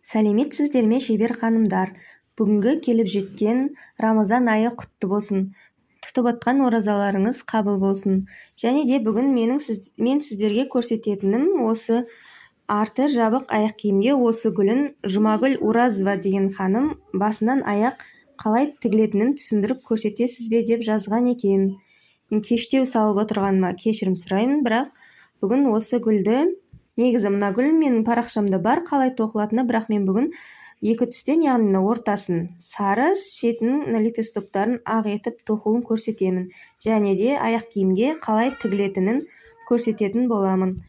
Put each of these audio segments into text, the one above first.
Сәлеметсіздер ме шебер ханымдар? Бүгінгі келіп жеткен Рамазан айы құтты болсын. Тұтып атқан оразаларыңыз қабыл болсын. Және де бүгін мен сіздерге көрсететінім осы арты жабық аяқ киімге осы гүлін Жұмагүл Уразова деген ханым басынан аяқ қалай тігілетінін түсіндіріп көрсетесіз бе деп жазған екен. Мен кештеу салып отырғаныма кешірім сұраймын, бірақ бүгін осы гүлді негізі мына гүл менің парақшамда бар қалай тоқылатыны, бірақ мен бүгін екі түстен, яғни ортасын сары, шетінің лепестоктарын ақ етіп тоқуын көрсетемін. Және де аяқ киімге қалай тігілетінін көрсететін боламын.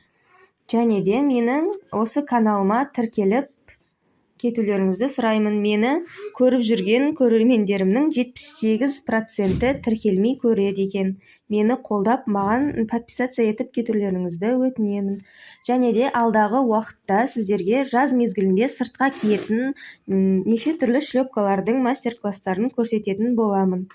Және де менің осы каналыма тіркеліп кетулеріңізді сұраймын. Мені көріп жүрген көрермендерімнің 78% тіркелмей көреді екен. Мені қолдап, маған подписация етіп кетулеріңізді өтінемін. Және де алдағы уақытта сіздерге жаз мезгілінде сыртқа киетін неше түрлі шлепкалардың мастер-класстарын көрсететін боламын.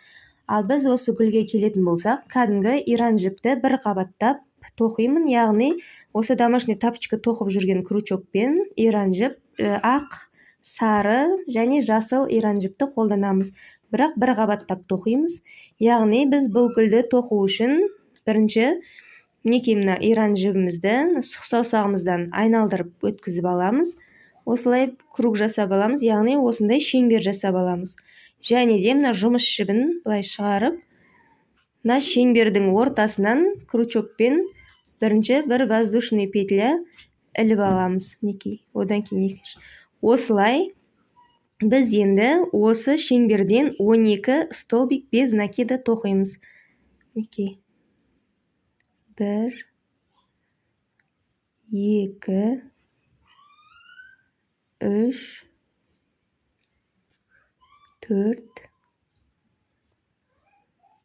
Ал біз осы гүлге келетін болсақ, кәдімгі иран жіпті бір қабаттап тоқимын, яғни осы домашний тапочка тоқып жүрген крючокпен иран жіп, ақ, сары және жасыл иран жіпті қолданамыз. Бірақ бір қабаттап тоқимыз. Яғни біз бұл гүлді тоқу үшін бірінші мына иран жібімізді сұқ саусағымыздан айналдырып өткізіп аламыз. Осылай круг жасап аламыз, яғни осындай шеңбер жасап аламыз. Және де мына жұмыс жібін былай шығарып, мына шеңбердің ортасынан крючокпен бірінші бір воздушный петля іліп аламыз. Одан кейін осылай біз енді осы шеңберден 12 столбик без накида тоқимыз. 1, 2, 3, 4,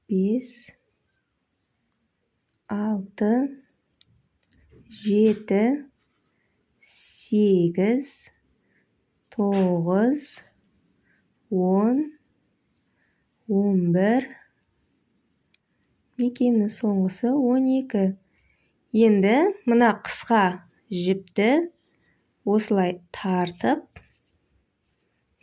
5, 6, 7, 8, 9, 10, 11, мекені соңғысы 12. Енді мына қысқа жіпті осылай тартып,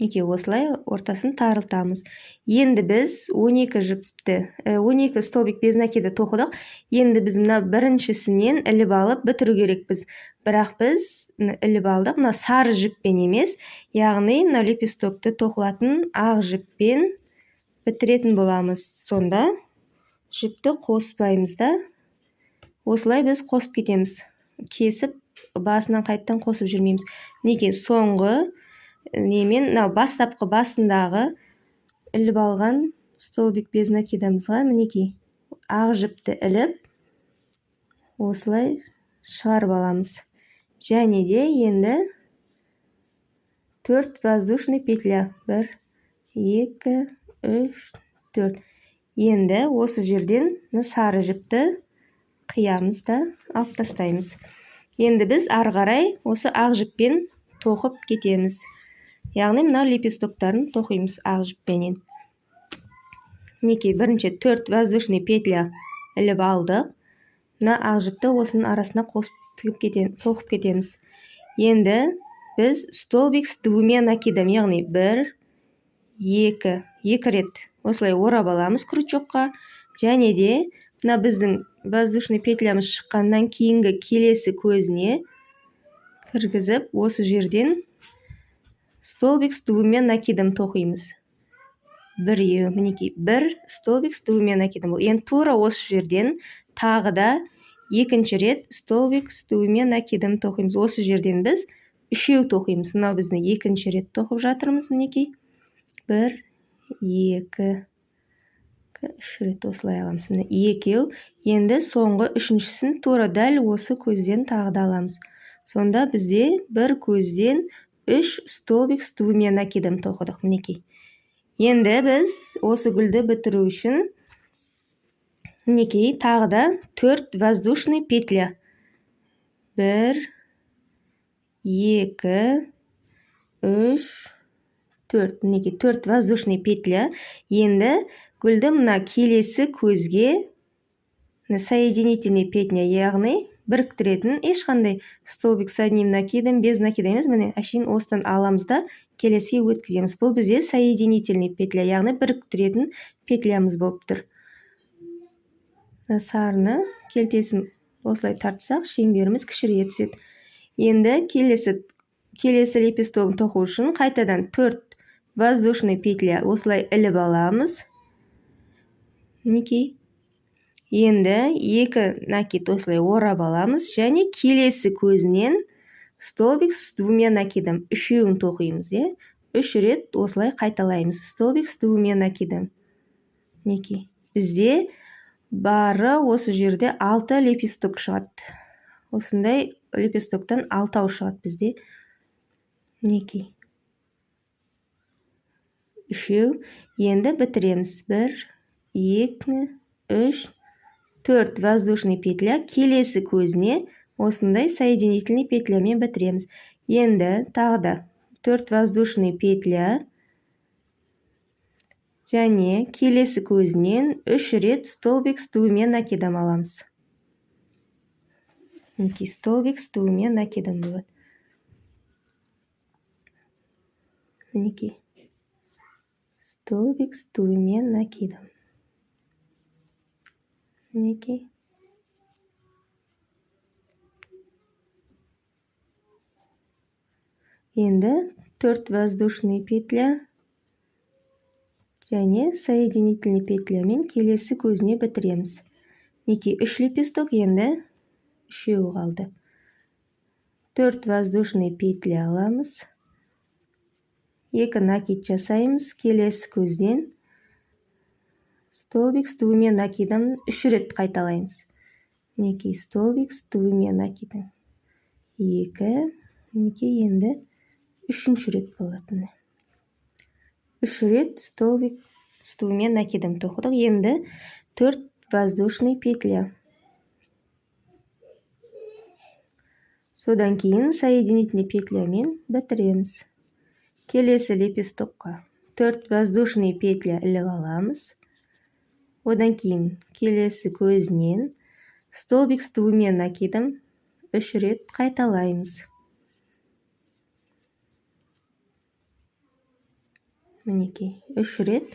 осылай ортасын тарылтамыз. Енді біз 12 столбик без накида тоқыдық. Енді біз мына біріншісінен іліп алып бітіру керекпіз. Бірақ біз іліп алдық, мына сары жіппен емес, яғни мына лепестокты тоқылатын ақ жіппен бітіретін боламыз. Сонда жіпті қоспаймыз да, осылай біз қосып кетеміз. Кесіп, басынан қайттан қосып жүрмейміз. Соңғы немен, бастапқы басындағы іліп алған столбик без накидамызға ақ жіпті іліп, осылай шығарып аламыз. Және де енді 4 воздушный петля. 1, 2, 3, 4. Енді осы жерден сары жіпті қиямыз да алып тастаймыз. Енді біз ары қарай осы ақ жіппен тоқып кетеміз. Яғни мына лепестоктарын тоқимыз ақ жіппенен. Бірінші 4 воздушный петля іліп алдық. Мына ақ жіпті осының арасына тоқып кетеміз. Енді біз столбик с двумя накидом, яғни 1, 2 рет осылай орап аламыз крючокқа. Және де мына біздің воздушный петлямыз шыққаннан кейінгі келесі көзіне кіргізіп, осы жерден столбик с двумя накидом тоқимыз. 1 столбик с двумя накидом. Енді тура осы жерден тағы да екінші рет столбик с двумя накидом тоқимыз. Осы жерден біз 3 тоқимыз. Мынау біздің екінші рет тоқып жатырмыз. 1, 2, 3 рет осылай аламыз. 2. Енді соңғы үшіншісін тура дәл осы көзден тағы да аламыз. Сонда бізде бір көзден 3 столбик с двумя накидом тоқыдық. Енді біз осы гүлді бітіру үшін тағы да 4 воздушный петля. 1, 2, 3, 4. 4 воздушный петля. Енді гүлді мына келесі көзге соединительный петля, яғни біріктіретін ешқандай столбик с одним накидом, без накида емес. Міне әшейін осыдан аламыз да келесіге өткіземіз. Бұл бізде соединительный петля, яғни біріктіретін петлямыз болып тұр. Сарыны келтесін осылай тартсақ, шеңберіміз кішірейе түседі. Енді келесі лепестогын тоқу үшін қайтадан 4 воздушный петля осылай іліп аламыз. Мінекей. Енді 2 накид осылай орап аламыз және келесі көзінен столбик с двумя накидом үшеуін тоқимыз. 3 рет осылай қайталаймыз. Столбик с двумя накидом. Мінекей. Бізде бары осы жерде 6 лепесток шығады. Осындай лепестоктан 6 шығады бізде. Мінекей. 3. Енді бітіреміз. 1, 2, 3, 4 воздушный петля. Келесі көзіне осындай соединительный петлямен бітіреміз. Енді тағы да 4 воздушный петля және келесі көзінен 3 рет столбик с двумя накидом аламыз. Мінекей, столбик с двумя накидом болады. Мінекей. Столбик с двумя накидом. Мінекей. Енді 4 воздушный петля және соединительный петлямен келесі көзіне бітіреміз. Мінекей, 3 лепесток, енді 3 қалды. 4 воздушный петля аламыз. 2 накид жасаймыз. Келесі көзден столбик с двумя накидом 3 рет қайталаймыз. Мінекей, столбик с двумя накидом. 2. Мінекей, енді 3 рет болады. 3 рет столбик с двумя накидом тоқыдық. Енді 4 воздушный петля. Содан кейін соединительный петлямен бітіреміз. Келесі лепестокқа 4 воздушный петля іліп аламыз. Одан кейін келесі көзінен столбик с двумя накидом 3 рет қайталаймыз. Мінекей, 3 рет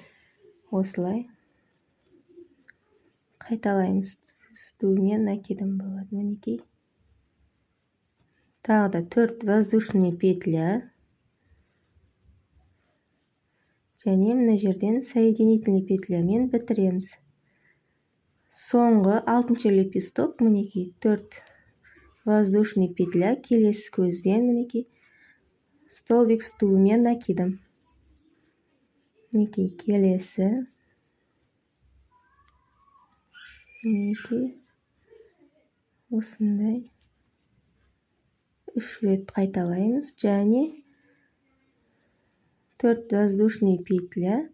осылай қайталаймыз. С двумя накидом болады. Мінекей. Тағы да 4 воздушный петля. Және мына жерден соединительный петлямен бітіреміз. Соңғы 6-шы лепесток, мінекей, 4 воздушный петля, келесі көзден, мінекей, столбик с двумя накидом. Мінекей, келесі. Мінекей, осындай 3 рет қайталаймыз және 4 воздушный петля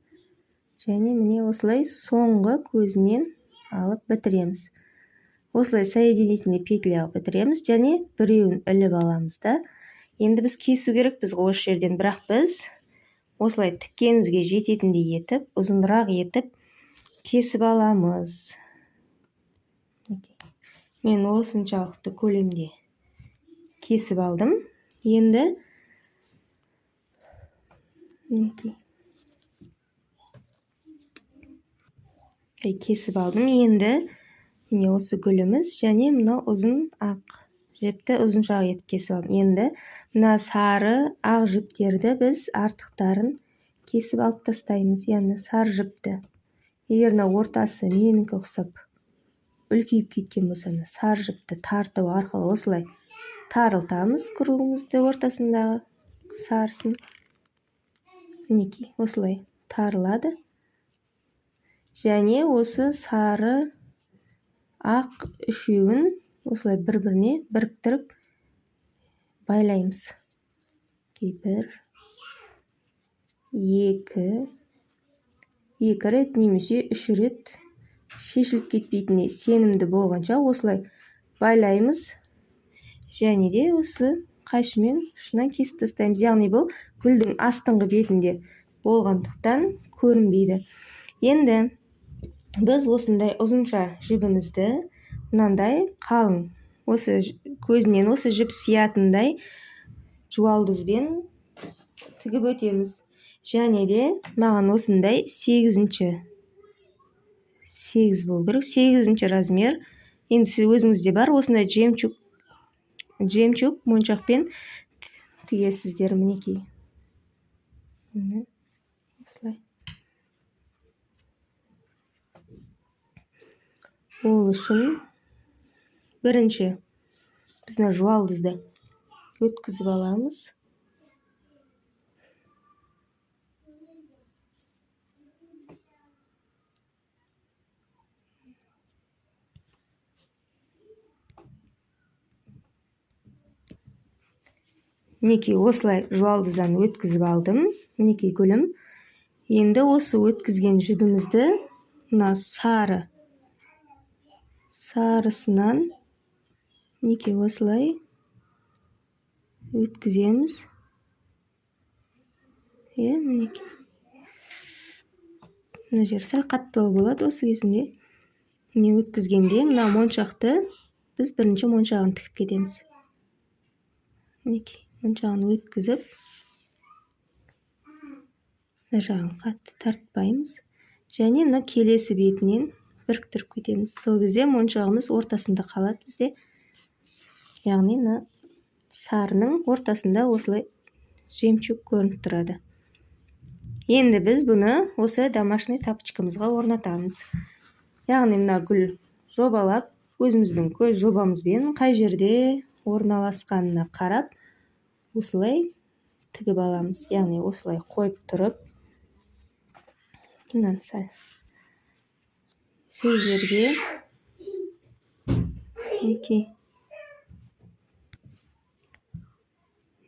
және міне осылай соңғы көзінен алып бітіреміз. Осылай соединительный петля бітіреміз және біреуін іліп аламыз да. Енді біз кесу керек біз осы жерден, бірақ біз осылай тіккенімізге жететіндей етіп, ұзынырақ етіп кесіп аламыз. Мен осыншалықты көлемде кесіп алдым. Енді кесіп алдым. Енді міне осы гүліміз және мына ұзын ақ жіпті ұзыншақ етіп кесіп алдым. Енді мына сары ақ жіптерді біз артықтарын кесіп алып тастаймыз. Яғни сары жіпті. Егер мына ортасы менікі ұқсап үлкейіп кеткен болса, сары жіпті тарту арқылы осылай тарылтамыз кругымызды ортасындағы сарысын. Мінекей, осылай тарылады. Және осы сары ақ үшеуін осылай бір-біріне біріктіріп байлаймыз. 1, 2 рет немесе 3 рет шешіліп кетпейтініне сенімді болғанша осылай байлаймыз. Және де осы қайшымен ұшынан кесіп тастаймыз. Яғни бұл гүлдің астыңғы бетінде болғандықтан көрінбейді. Енді біз осындай ұзынша жібімізді мынандай қалың осы көзінен осы жіп сиятындай жуалдызбен тігіп өтеміз. Және де маған осындай 8 болу керек, 8 размер. Енді сіз өзіңізде бар осындай жемчуг моншақпен тігесіздер. Мінекей. Осылай. Ол үшін бірінші біз мына жуалдызды өткізіп аламыз. Мінекей осылай жуалдыздан өткізіп алдым. Мінекей гүлім. Енді осы өткізген жібімізді мына сарысынан мінекей осылай өткіземіз. Мінекей. Мына жер сәл қаттылау болады осы кезінде. Міне өткізгенде мына моншақты біз бірінші моншағын тігіп кетеміз. Мінекей. Моншағын өткізіп, мына жағын қатты тартпаймыз. Және мына келесі бетінен біріктіріп кетеміз. Сол кезде моншағымыз ортасында қалады бізде. Яғни мына сарының ортасында осылай жемчуг көрініп тұрады. Енді біз бұны осы домашний тапочкамызға орнатамыз. Яғни мына гүл жобалап, өзіміздің көз жобамызбен қай жерде орналасқанына қарап, осылай тігіп аламыз. Яғни осылай қойып тұрып, мынаны сәл сіздерге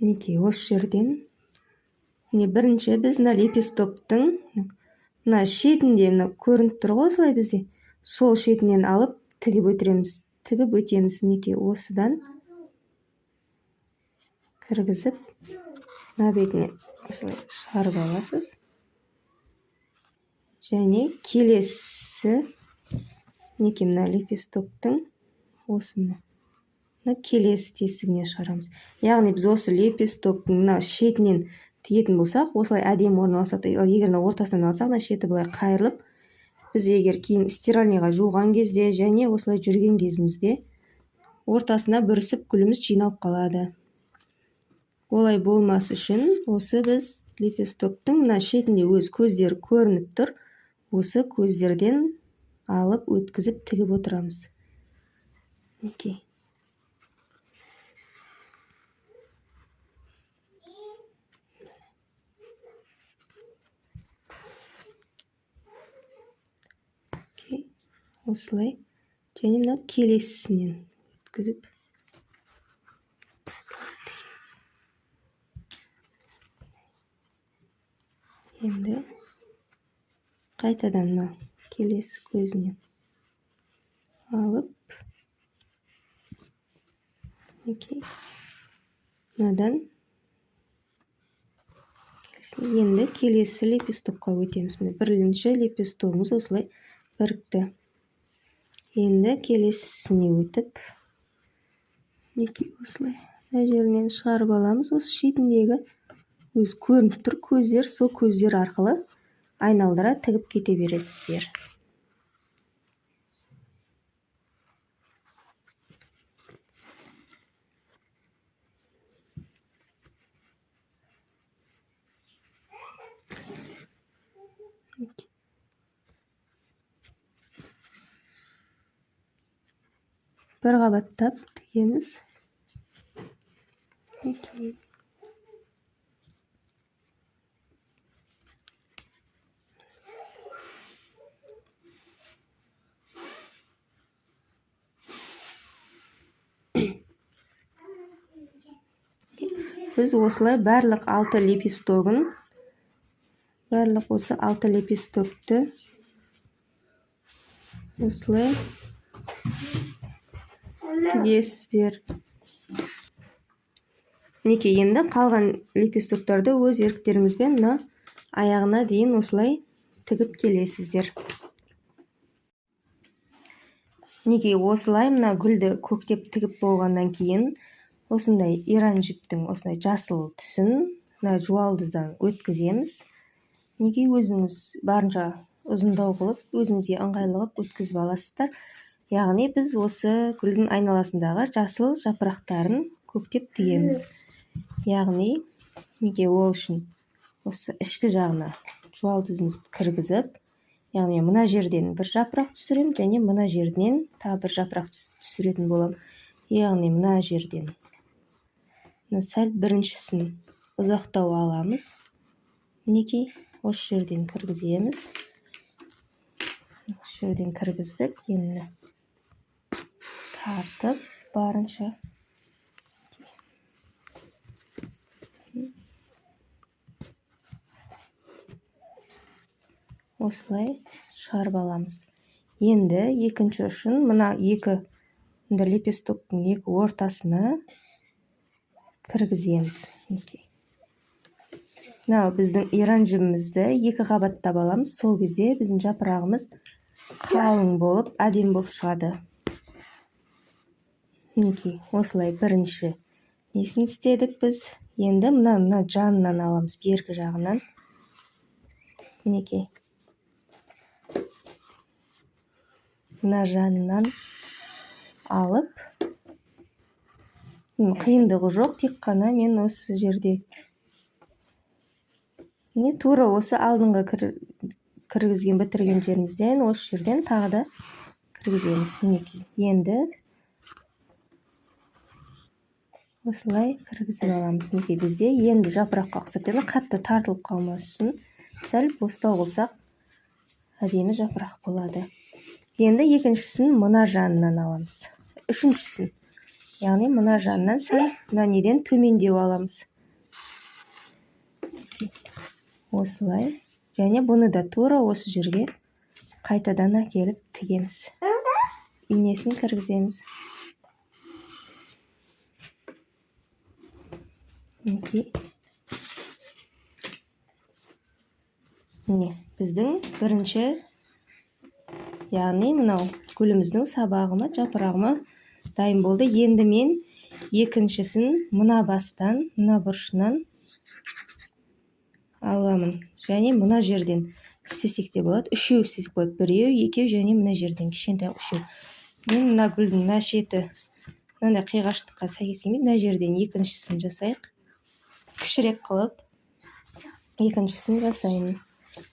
мінекей осы жерден бірінші біз мына лепестоктың мына шетінде көрініп тұр ғой осылай бізде. Сол шетінен алып тігіп өтеміз. Мінекей осыдан кіргізіп, мына бетіне осылай шығарып аласыз. Және келесі мінекей мына лепестоктың осыны келесі тесігіне шығарамыз. Яғни біз осы лепестоктың мына шетінен тігетін болсақ, осылай әдемі орналасады. Егер ортасынан алсақ, мына шеті былай қайырылып, біз егер кейін стиральныйға жуған кезде және осылай жүрген кезімізде ортасына бүрісіп гүліміз жиналып қалады. Олай болмас үшін осы біз лепестоктың мына шетінде өз көздері көрініп тұр. Осы көздерден алып өткізіп тігіп отырамыз. Мінекей. Осылай. Және мына келесісінен өткізіп. Енді қайтадан мына келесі көзінен алып, мынадан енді келесі лепестокқа өтеміз. Бірінші лепестогымыз осылай бірікті. Енді келесісіне өтіп, осылай жерінен шығарып аламыз. Осы шетіндегі өз көрініп тұр көздер, сол көздер арқылы айналдыра тігіп кете бересіздер. Бір қабаттап тігеміз. Біз осылай барлық 6 лепестогын, барлық осы 6 лепестокты осылай тігесіздер. Мінекей, енді қалған лепестоктарды өз еріктеріңізбен мына аяғына дейін осылай тігіп келесіздер. Мінекей осылай мына гүлді көктеп тігіп болғаннан кейін осындай иран жіптің осындай жасыл түсін мына жуалдыздан өткіземіз. Мінекей өзіңіз барынша ұзындау қылып, өзіңізге ыңғайлы қылып өткізіп аласыздар. Яғни біз осы гүлдің айналасындағы жасыл жапырақтарын көктеп тігеміз. Яғни мінекей ол үшін осы ішкі жағына жуалдызымызды кіргізіп, яғни мына жерден бір жапырақ түсірем, және мына жерден тағы бір жапырақ түсіретін болам. Яғни мына жерден сәл біріншісін ұзақтау аламыз. Мінекей осы жерден кіргіземіз. Осы жерден кіргіздік. Енді тартып барынша осылай шығарып аламыз. Енді екінші ұшын мына екі лепестоктың екі ортасына кіргіземіз. Мынау біздің иран жібімізді екі қабаттап аламыз. Сол кезде біздің жапырағымыз қалың болып, әдемі болып шығады. Мінекей осылай бірінші несін істедік біз. Енді мына жанынан аламыз, бергі жағынан. Мінекей мына жанынан алып, қиындығы жоқ, тек қана мен осы жерде тура осы алдыңғы кіргізген бітірген жерімізден осы жерден тағы да кіргіземіз. Мінекей енді осылай кіргізіп аламыз. Мінекей бізде енді жапыраққа ұқсап қатты тартылып қалмас үшін сәл бостау қылсақ әдемі жапырақ болады. Енді екіншісін мына жанынан аламыз. Үшіншісін, яғни мына жанынан сәл мына неден төмендеу аламыз. Осылай. Және бұны да тура осы жерге қайтадан әкеліп тігеміз. Инесін кіргіземіз. Міне, біздің бірінші, яғни мынау гүліміздің сабағыма, жапырағыма дайын болды. Енді мен екіншісін мына бастан, мына бұрышынан аламын. Және мына жерден істесек те болады. Үшеу істесек болады. Біреу, екеу, және мына жерден кішкентай үшеу. Мен мына гүлдің мына шеті мынандай қиғаштыққа сәйкес келмейді. Мына жерден екіншісін жасайық. Кішірек қылып екіншісін жасаймын.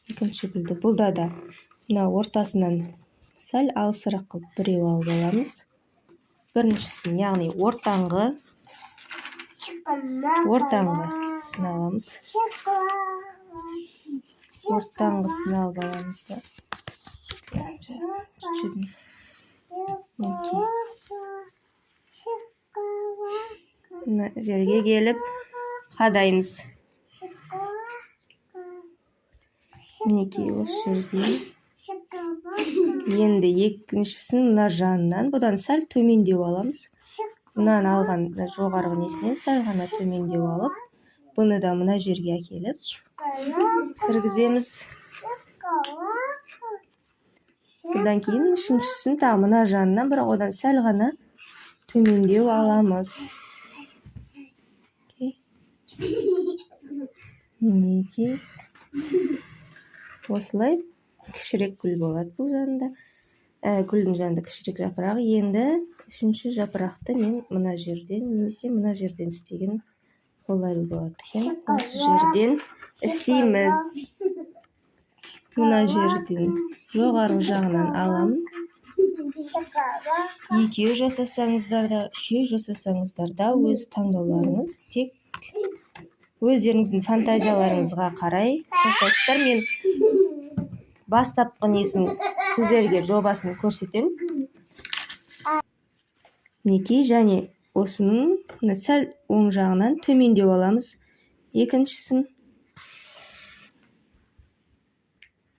Екінші гүлді. Бұлда да мына ортасынан сәл алысырақ қылып біреу алып аламыз. Біріншісін, яғни ортаңғысын аламыз. Ортаңғысын алып аламыз да. Мына жерге келіп қадаймыз. Мінекей осы жерден. Енді екіншісін мына жанынан, бұдан сәл төмендеу аламыз. Мынаны алған жоғарғы несінен сәл ғана төмендеу алып, бұны да мына жерге әкеліп кіргіземіз. Бұдан кейін үшіншісін тағы мына жанынан, бірақ одан сәл ғана төмендеу аламыз. Мінекей осылай кішірек гүл болады бұл жанында. Гүлдің жанында кішірек жапырағы. Енді үшінші жапырақты мен мына жерден, немесе мына жерден істеген қолайлы болады. Осы жерден істейміз. Мына жерден жоғарғы жағынан аламын. Екеу жасасаңыздар да, үшеу жасасаңыздар да өз таңдауларыңыз, тек өздеріңіздің фантазияларыңызға қарай жасайсыздар. Мен бастапқы несін сіздерге жобасын көрсетем. Мінекей, және осының сәл оң жағынан төмендеу аламыз. Екіншісін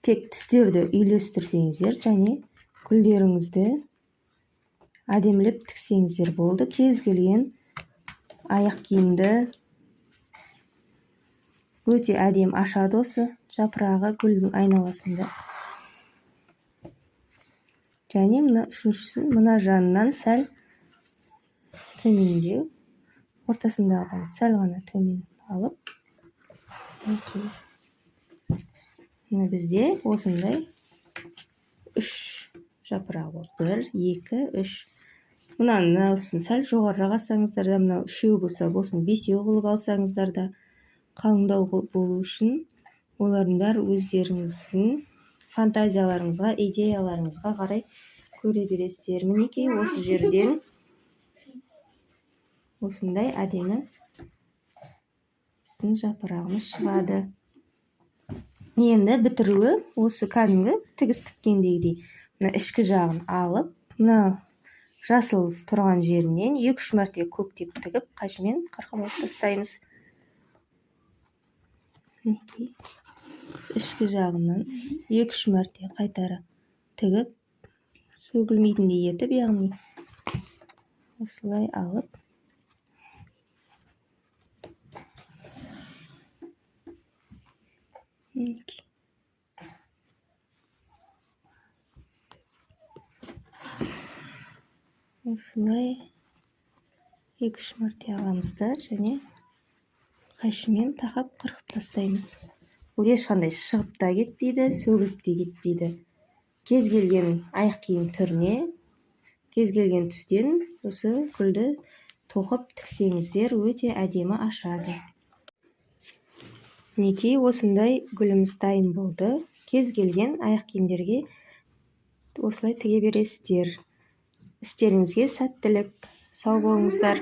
тек түстерді үйлестірсеңіздер, және гүлдеріңізді әдемілеп тіксеңіздер болды. Кез келген аяқ киімді өте әдем ашады осы жапырағы гүлдің айналасында. және мына үшіншісін мына жанынан сәл төмендеу, ортасындағыдан сәл ғана төмен алып, мінекей. Мына бізде осындай 3 жапырақ бар. 1, 2, 3. Мынасын сәл жоғарырақ алсаңыздар да, мынау 3 болса, болсын 5 қылып алсаңыздар да, қалыңдау болу үшін олардың бәрі өздеріңіздің фантазияларыңызға, идеяларыңызға қарай көре бересіздер. Мінекей осы жерден осындай әдемі біздің жапырағымыз шығады. Енді бітіруі осы кәдімгі тігіс тіккендегідей. Мына ішкі жағын алып, мына жасыл тұрған жерінен 2-3 мәрте көктеп тігіп, қайшымен қырқып алып тастаймыз. Мінекей. Ішкі жағынан 2-3 мәрте қайтара тігіп, сөгілмейтіндей етіп, яғни осылай алып, мінекей. Осылай 2-3 мәрте аламыз да, және қайшымен тақап қырқып тастаймыз. Бұл ешқандай шығып та кетпейді, сөгіліп те кетпейді. Кез келген аяқ киім түріне, кез келген түстен осы гүлді тоқып тіксеңіздер, өте әдемі ашады. Мінекей осындай гүліміз дайын болды. Кез келген аяқ киімдерге осылай тіге бересіздер. Істеріңізге сәттілік, сау болыңыздар.